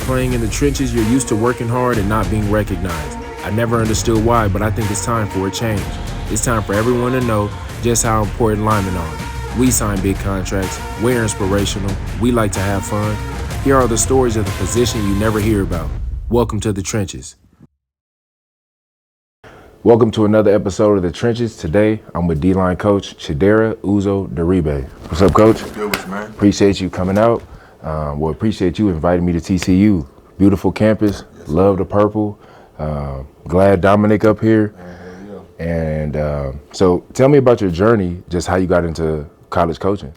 Playing in the trenches, you're used to working hard and not being recognized. I never understood why, but I think it's time for a change. It's time for everyone to know just how important linemen are. We sign big contracts, we're inspirational, we like to have fun. Here are the stories of the position you never hear about. Welcome to the trenches. Welcome to another episode of The Trenches. Today, I'm with DLine coach Chidera Diribe. What's up, coach? Good with you, man. Appreciate you coming out. Appreciate you inviting me to TCU. Beautiful campus, love the purple. Glad Dominic up here. And so tell me about your journey, just how you got into college coaching.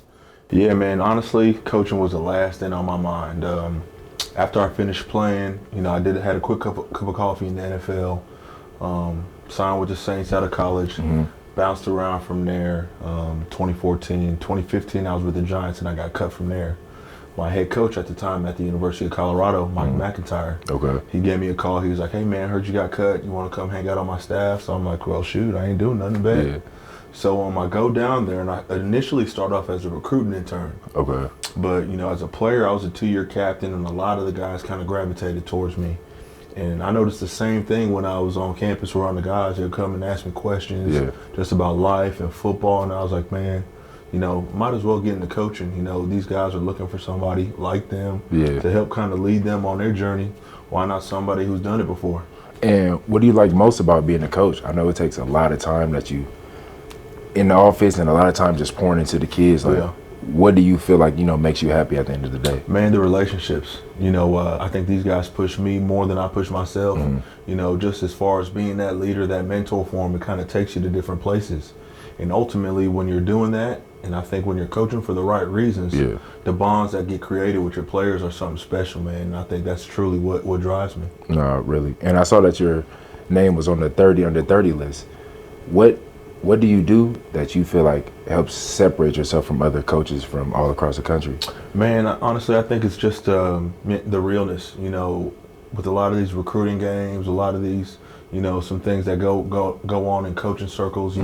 Yeah, man, honestly, coaching was the last thing on my mind. After I finished playing, I had a quick cup of coffee in the NFL. Signed with the Saints out of college, bounced around from there. 2014, 2015, I was with the Giants, and I got cut from there. My head coach at the time at the University of Colorado, Mike McIntyre, he gave me a call. He was like, "Hey, man, heard you got cut. You want to come hang out on my staff?" So I'm like, "Well, shoot, I ain't doing nothing bad." Yeah. So I go down there, and I initially start off as a recruiting intern. Okay. But, as a player, I was a 2-year captain, and a lot of the guys kind of gravitated towards me. And I noticed the same thing when I was on campus around the guys. They'd come and ask me questions just about life and football. And I was like, man, might as well get into coaching. These guys are looking for somebody like them to help kind of lead them on their journey. Why not somebody who's done it before? And what do you like most about being a coach? I know it takes a lot of time that you in the office and a lot of time just pouring into the kids. What do you feel like, makes you happy at the end of the day? Man, the relationships. I think these guys push me more than I push myself. Just as far as being that leader, that mentor for them, it kind of takes you to different places. And ultimately, when you're doing that, and I think when you're coaching for the right reasons, the bonds that get created with your players are something special, man. And I think that's truly what drives me. No, really. And I saw that your name was on the 30 under 30 list. What do you do that you feel like helps separate yourself from other coaches from all across the country? Man, honestly, I think it's just the realness. With a lot of these recruiting games, a lot of these, some things that go on in coaching circles.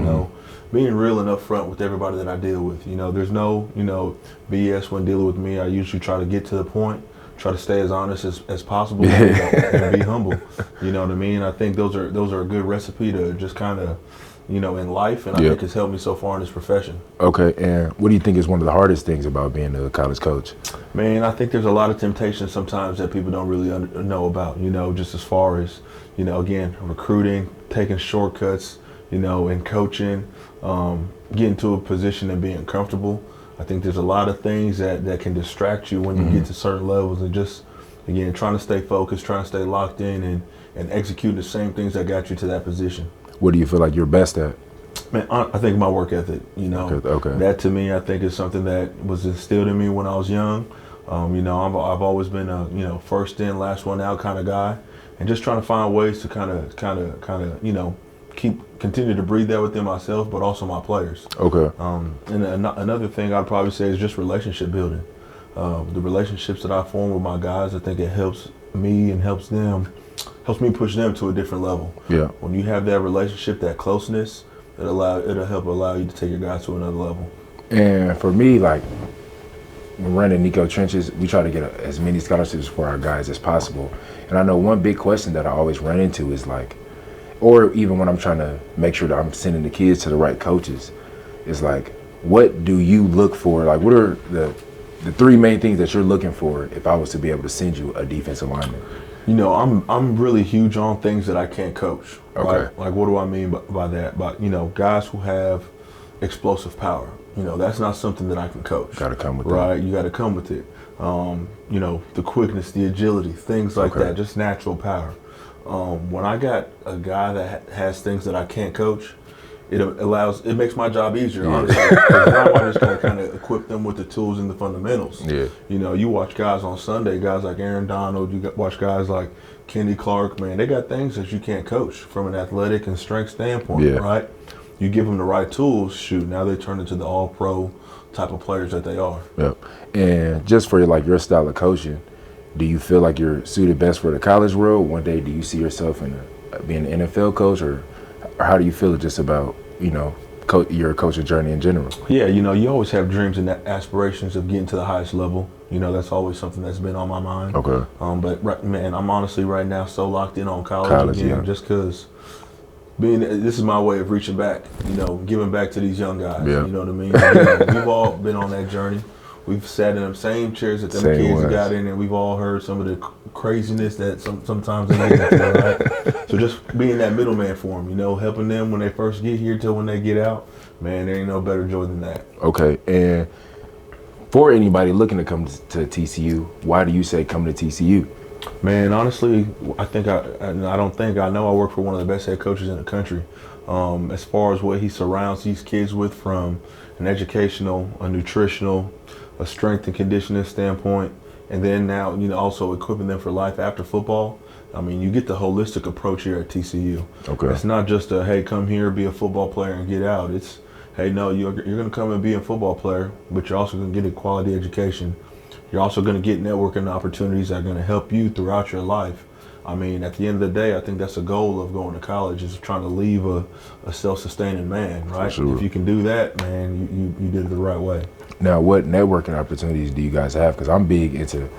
Being real and upfront with everybody that I deal with. There's no BS when dealing with me. I usually try to get to the point, try to stay as honest as possible, and be humble. You know what I mean? I think those are a good recipe to just kind of. In life, and I think it's helped me so far in this profession. Okay, and what do you think is one of the hardest things about being a college coach? Man, I think there's a lot of temptations sometimes that people don't really know about, just as far as, again, recruiting, taking shortcuts, in coaching, getting to a position and being comfortable. I think there's a lot of things that can distract you when you get to certain levels, and just, again, trying to stay focused, trying to stay locked in and execute the same things that got you to that position. What do you feel like you're best at? Man, I think my work ethic, Okay. That to me, I think is something that was instilled in me when I was young. I've always been a, first in, last one out kind of guy, and just trying to find ways to kind of, continue to breathe that within myself, but also my players. Okay. And another thing I'd probably say is just relationship building. The relationships that I form with my guys, I think it helps me and helps me push them to a different level. Yeah. When you have that relationship, that closeness, it'll help allow you to take your guys to another level. And for me, like, when running Nikko Trenches, we try to get as many scholarships for our guys as possible. And I know one big question that I always run into is like, or even when I'm trying to make sure that I'm sending the kids to the right coaches, is like, what do you look for? Like, what are the 3 main things that you're looking for if I was to be able to send you a defensive lineman? I'm really huge on things that I can't coach. Okay. Right? Like, what do I mean by that? But guys who have explosive power. That's not something that I can coach. Got to come with right? You got to come with it. The quickness, the agility, things like that, just natural power. When I got a guy that has things that I can't coach, it makes my job easier, honestly. Because now I just kind of equip them with the tools and the fundamentals. Yeah. You watch guys on Sunday, guys like Aaron Donald, watch guys like Kenny Clark, man, they got things that you can't coach from an athletic and strength standpoint, right? You give them the right tools, now they turn into the all-pro type of players that they are. Yep. And just for your style of coaching, do you feel like you're suited best for the college world? One day, do you see yourself in being an NFL coach, or how do you feel just about, your coaching journey in general? Yeah, you always have dreams and aspirations of getting to the highest level. That's always something that's been on my mind. Okay. But man, I'm honestly right now so locked in on college again, yeah. just because this is my way of reaching back, giving back to these young guys. Yeah. You know what I mean? Again, we've all been on that journey. We've sat in the same chairs that them kids got in, and we've all heard some of the craziness that sometimes they get into, right? So just being that middleman for them, helping them when they first get here till when they get out, man, there ain't no better joy than that. Okay, and for anybody looking to come to TCU, why do you say come to TCU? Man, honestly, I know I work for one of the best head coaches in the country. As far as what he surrounds these kids with from an educational, a nutritional, a strength and conditioning standpoint, and then now, also equipping them for life after football. I mean, you get the holistic approach here at TCU. Okay. It's not just hey, come here, be a football player and get out. It's, hey, no, you're going to come and be a football player, but you're also going to get a quality education. You're also going to get networking opportunities that are going to help you throughout your life. I mean, at the end of the day, I think that's a goal of going to college, is trying to leave a self-sustaining man, right? Sure. If you can do that, man, you did it the right way. Now, what networking opportunities do you guys have? Because I'm big into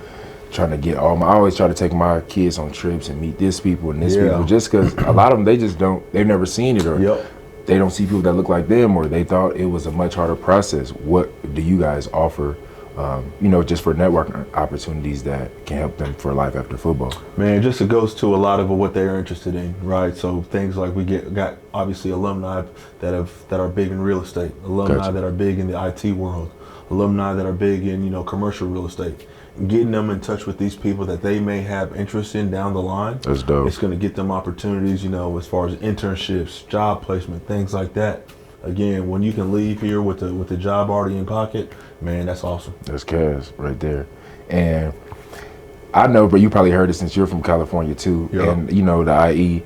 trying to get I always try to take my kids on trips and meet this people and this people, just because a lot of them, they've never seen it, or they don't see people that look like them, or they thought it was a much harder process. What do you guys offer, just for networking opportunities that can help them for life after football? Man, it goes to a lot of what they're interested in, right? So things like we got obviously alumni that are big in real estate, alumni that are big in the IT world, alumni that are big in, commercial real estate. Getting them in touch with these people that they may have interest in down the line. That's dope. It's going to get them opportunities, as far as internships, job placement, things like that. Again, when you can leave here with the job already in pocket, man, that's awesome. That's cash right there. And I know, but you probably heard it since you're from California too. Yeah. And the IE,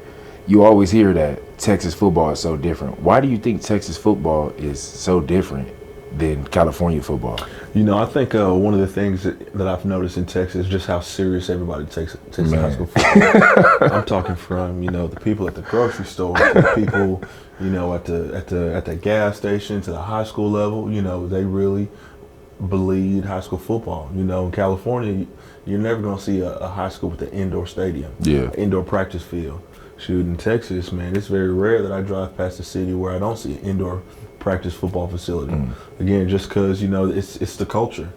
you always hear that Texas football is so different. Why do you think Texas football is so different than California football? I think one of the things that I've noticed in Texas is just how serious everybody takes high school football. I'm talking from the people at the grocery store to the people at the gas station to the high school level. They really bleed high school football. In California, you're never going to see a high school with an indoor stadium, indoor practice field. Shoot, in Texas, man, it's very rare that I drive past a city where I don't see an indoor practice football facility. Again, just because it's the culture.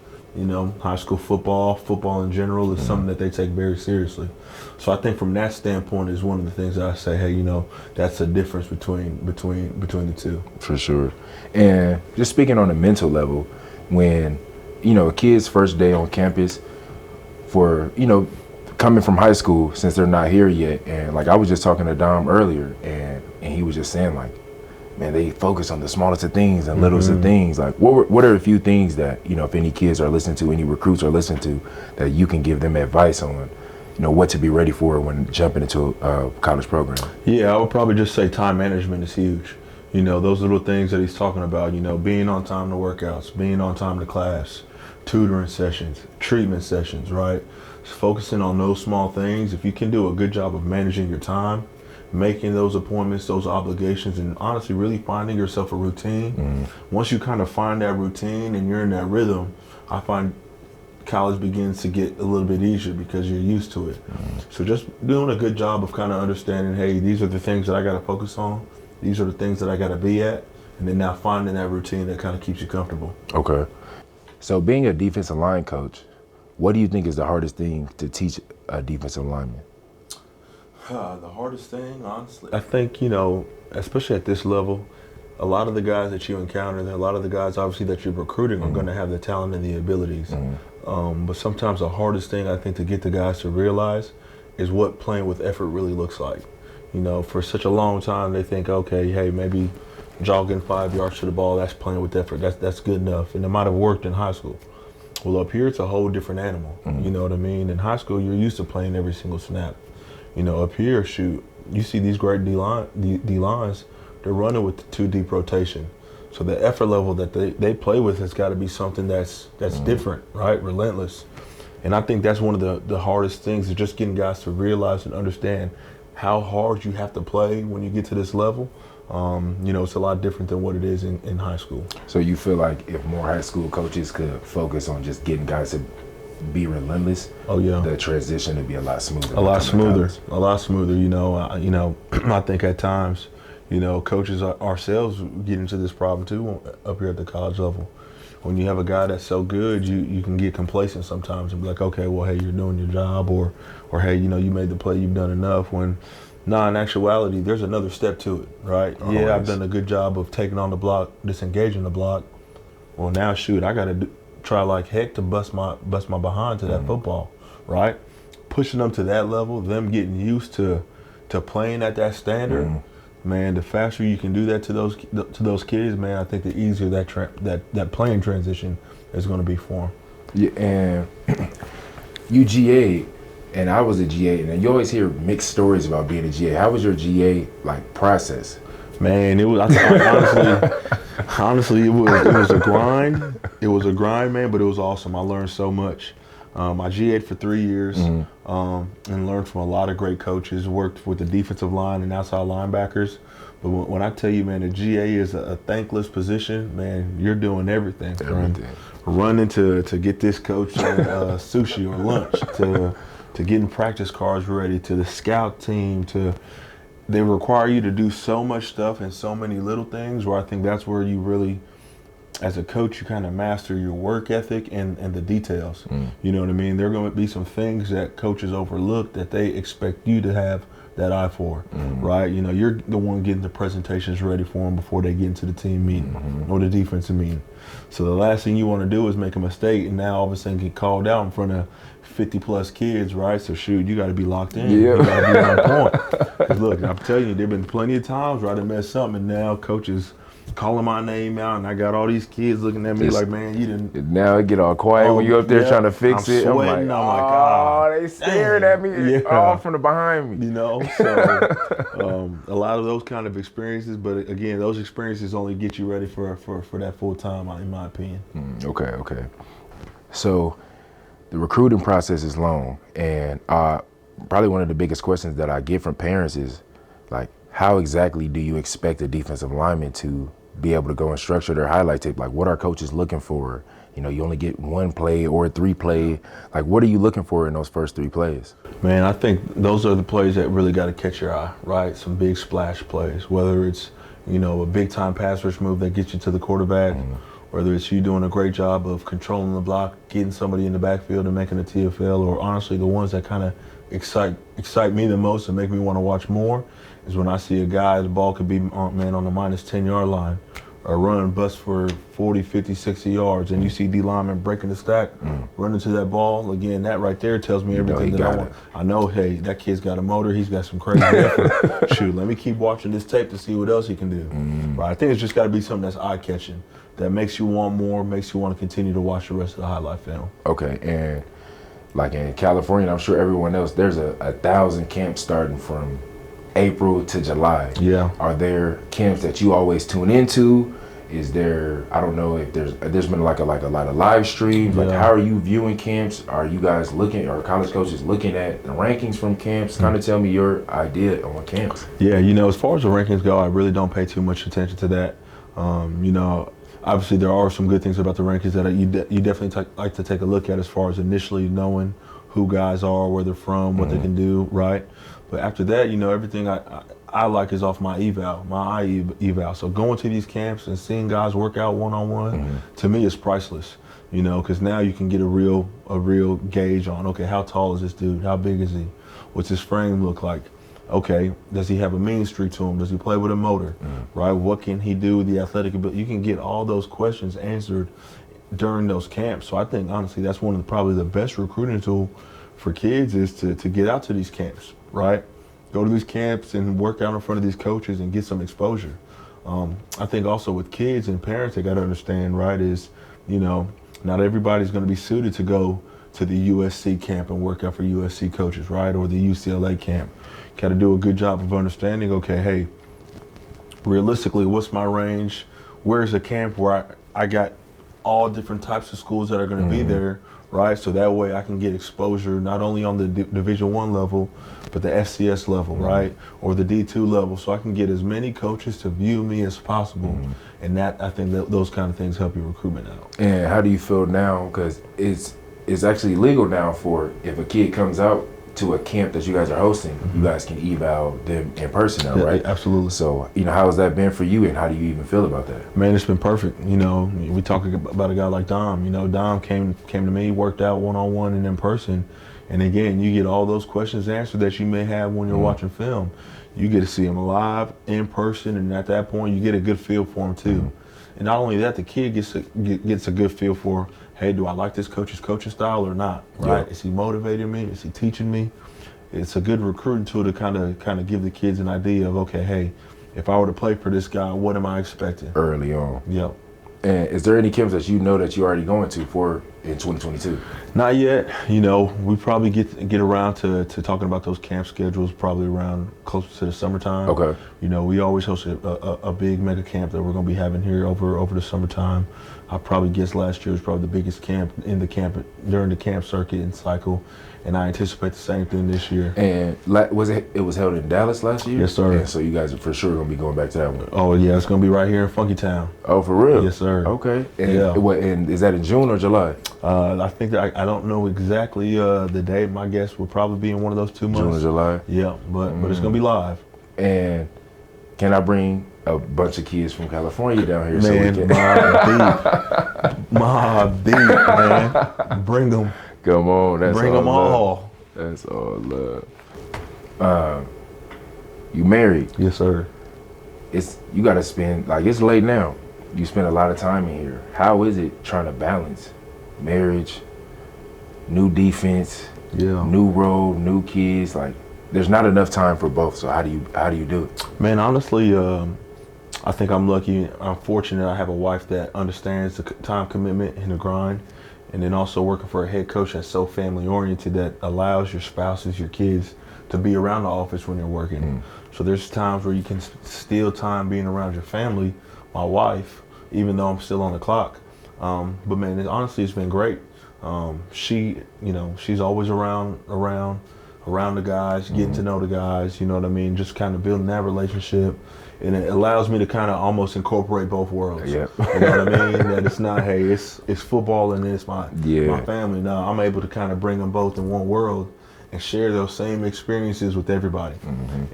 High school football in general is something that they take very seriously. So I think from that standpoint is one of the things that I say, hey, that's a difference between the two. For sure. And just speaking on a mental level, when a kid's first day on campus, for coming from high school, since they're not here yet, and like I was just talking to Dom earlier, and he was just saying, like, man, they focus on the smallest of things and littlest of things. Like, what are a few things that, if any kids are listening to, any recruits are listening to, that you can give them advice on, what to be ready for when jumping into a college program? Yeah, I would probably just say time management is huge. Those little things that he's talking about, being on time to workouts, being on time to class, tutoring sessions, treatment sessions, right? Focusing on those small things. If you can do a good job of managing your time, making those appointments, those obligations, and honestly really finding yourself a routine. Once you kind of find that routine and you're in that rhythm, I find college begins to get a little bit easier because you're used to it. So just doing a good job of kind of understanding, hey, these are the things that I got to focus on. These are the things that I got to be at. And then now finding that routine that kind of keeps you comfortable. Okay. So being a defensive line coach, what do you think is the hardest thing to teach a defensive lineman? The hardest thing, honestly, I think, especially at this level, a lot of the guys that you encounter, a lot of the guys obviously that you're recruiting are going to have the talent and the abilities. But sometimes the hardest thing I think to get the guys to realize is what playing with effort really looks like. For such a long time they think, okay, hey, maybe jogging 5 yards to the ball, that's playing with effort. That's good enough. And it might have worked in high school. Well, up here it's a whole different animal. You know what I mean? In high school you're used to playing every single snap. Up here, shoot, you see these great D-lines, they're running with the 2 deep rotation. So the effort level that they play with has got to be something that's different, right? Relentless. And I think that's one of the hardest things, is just getting guys to realize and understand how hard you have to play when you get to this level. It's a lot different than what it is in high school. So you feel like if more high school coaches could focus on just getting guys to be relentless, oh yeah, the transition would be a lot smoother. A lot smoother. I think at times, coaches ourselves get into this problem too up here at the college level. When you have a guy that's so good, you can get complacent sometimes and be like, okay, well, hey, you're doing your job, or hey, you made the play, you've done enough. When, in actuality, there's another step to it, right? Always. Yeah, I've done a good job of taking on the block, disengaging the block. Well, now, shoot, I got to try like heck to bust my behind to that football, right? Pushing them to that level, them getting used to playing at that standard. Man, the faster you can do that to those kids, man, I think the easier that playing transition is going to be for them. Yeah, and you GA, and I was a GA, and you always hear mixed stories about being a GA. How was your GA process? Man, it was honestly it was a grind. It was a grind, man, but it was awesome. I learned so much. I GA'd for 3 years and learned from a lot of great coaches, worked with the defensive line and outside linebackers. But when I tell you, man, the GA is a thankless position, man, you're doing everything. From running to get this coach sushi or lunch, to getting practice cards ready, to the scout team, they require you to do so much stuff and so many little things where I think that's where you really, as a coach, you kind of master your work ethic and the details. You know what I mean? There are going to be some things that coaches overlook that they expect you to have that eye for, right? You're the one getting the presentations ready for them before they get into the team meeting or the defensive meeting. So the last thing you want to do is make a mistake and now all of a sudden get called out in front of 50 plus kids, right? So shoot, you got to be locked in. You got to be on point. 'Cause look, I'm telling you, there've been plenty of times where I done messed up and now coaches calling my name out, and I got all these kids looking at me like, man, you didn't. Now it get all quiet when you up there trying to fix it. I'm sweating. I'm like, oh, they staring at me all from the behind me. So a lot of those kind of experiences, but again, those experiences only get you ready for that full time, in my opinion. Okay. So the recruiting process is long, and probably one of the biggest questions that I get from parents is like, how exactly do you expect a defensive lineman to be able to go and structure their highlight tape? Like, what are coaches looking for? You only get one play or 3 play. Like, what are you looking for in those first 3 plays? Man, I think those are the plays that really got to catch your eye, right? Some big splash plays, whether it's, a big time pass rush move that gets you to the quarterback, whether it's you doing a great job of controlling the block, getting somebody in the backfield and making a TFL, or honestly the ones that kind of excite me the most and make me want to watch more is when I see a guy, the ball could be on the minus 10-yard line, or run bust for 40, 50, 60 yards, and you see D-lineman breaking the stack, running to that ball. Again, that right there tells me everything that I want. I know, hey, that kid's got a motor. He's got some crazy effort. Shoot, let me keep watching this tape to see what else he can do. Right? I think it's just got to be something that's eye-catching, that makes you want more, makes you want to continue to watch the rest of the highlight film. Okay, and like in California, I'm sure everyone else, there's 1,000 camps starting from April to July. Yeah. Are there camps that you always tune into? Is there, I don't know if there's been like a lot of live streams. Like, how are you viewing camps? Are you guys are college coaches looking at the rankings from camps? Kind of tell me your idea on camps. Yeah, as far as the rankings go, I really don't pay too much attention to that. Obviously there are some good things about the rankings that you definitely like to take a look at, as far as initially knowing who guys are, where they're from, what they can do, right? But after that, everything I like is off my eye eval. So going to these camps and seeing guys work out one-on-one, to me is priceless, because now you can get a real gauge on, okay, how tall is this dude? How big is he? What's his frame look like? Okay, does he have a mean streak to him? Does he play with a motor, right? What can he do with the athletic ability? You can get all those questions answered during those camps. So I think, honestly, that's one of probably the best recruiting tool for kids is to get out to these camps, right? Go to these camps and work out in front of these coaches and get some exposure. I think also with kids and parents, they got to understand, right, is, not everybody's going to be suited to go to the USC camp and work out for USC coaches, right, or the UCLA camp. Got to do a good job of understanding, okay, hey, realistically, what's my range? Where's a camp where I got all different types of schools that are going to be there, right? So that way I can get exposure not only on the Division I level, but the FCS level, right? Or the D2 level. So I can get as many coaches to view me as possible. And that, I think that those kind of things help your recruitment out. And how do you feel now? Because it's actually legal now for if a kid comes out to a camp that you guys are hosting, you guys can eval them in person now, right? Absolutely. So, how has that been for you, and how do you even feel about that? Man, it's been perfect. We talk about a guy like Dom. Dom came to me, worked out one-on-one and in person. And again, you get all those questions answered that you may have when you're watching film. You get to see him live, in person, and at that point, you get a good feel for him too. And not only that, the kid gets a good feel for, hey, do I like this coach's coaching style or not? Right? Is he motivating me? Is he teaching me? It's a good recruiting tool to kind of give the kids an idea of, okay, hey, if I were to play for this guy, what am I expecting? Early on. Yep. And is there any camps that you know that you're already going to for in 2022? Not yet. We probably get around to talking about those camp schedules probably around closer to the summertime. Okay. We always host a big mega camp that we're going to be having here over the summertime. I probably guess last year was probably the biggest camp during the camp circuit and cycle, and I anticipate the same thing this year. And it was held in Dallas last year? Yes, sir. And so you guys are for sure going to be going back to that one? Oh, yeah, it's going to be right here in Funky Town. Oh, for real? Yes, sir. Okay. And is that in June or July? I think that I don't know exactly the date. My guess would probably be in one of those 2 months. June or July? Yeah, but it's going to be live. And can I bring a bunch of kids from California down here? Man, so we can... Mob deep, man. Bring them. Come on. Bring them all. That's all love. You married? Yes, sir. You got to spend, it's late now. You spend a lot of time in here. How is it trying to balance marriage, new defense, new role, new kids? There's not enough time for both. So how do you do it? Man, honestly, I think I'm lucky. I'm fortunate. I have a wife that understands the time commitment and the grind, and then also working for a head coach that's so family oriented that allows your spouses, your kids, to be around the office when you're working. So there's times where you can steal time being around your family. My wife, even though I'm still on the clock. But man, honestly, it's been great. She's always around the guys, getting to know the guys, you know what I mean? Just kind of building that relationship. And it allows me to kind of almost incorporate both worlds. Yep. You know what I mean? That it's not, hey, it's football and it's my family. No, I'm able to kind of bring them both in one world and share those same experiences with everybody.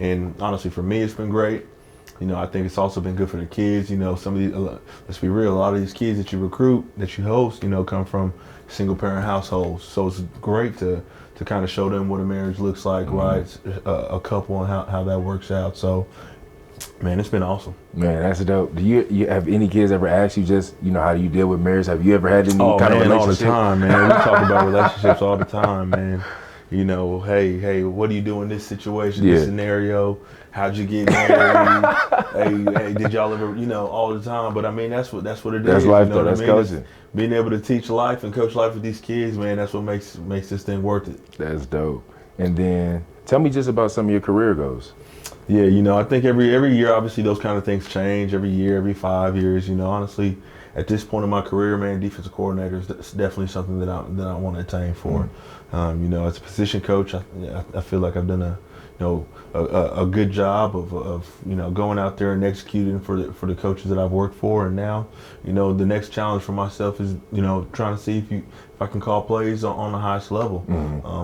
And honestly, for me, it's been great. I think it's also been good for the kids. Some of these, let's be real, a lot of these kids that you recruit, that you host, come from single parent households. So it's great to kind of show them what a marriage looks like, right? A couple and how that works out. So, man, it's been awesome. Man, that's dope. Do you have any kids ever asked you just, how do you deal with marriage? Have you ever had any kind of relationship? All the time, man. We talk about relationships all the time, man. Hey, what do you do in this situation, this scenario? How'd you get married? hey, did y'all ever, all the time? But I mean, that's what it is. That's life, though. That's coaching. Being able to teach life and coach life with these kids, man, that's what makes this thing worth it. That's dope. And then tell me just about some of your career goals. Yeah, I think every year, obviously, those kind of things change. Every year, every 5 years, honestly, at this point in my career, man, defensive coordinator is definitely something that I want to attain for. As a position coach, I feel like I've done a good job of going out there and executing for the coaches that I've worked for. And now, the next challenge for myself is trying to see if I can call plays on the highest level.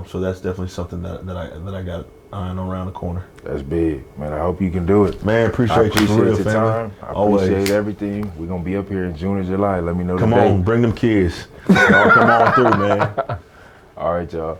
So that's definitely something that I got eyeing around the corner. That's big, man. I hope you can do it. Man, appreciate you for real, your time. I Always. appreciate everything. We're gonna be up here in June or July. Let me know. Come on, bring them kids. Y'all come on through, man. All right, y'all.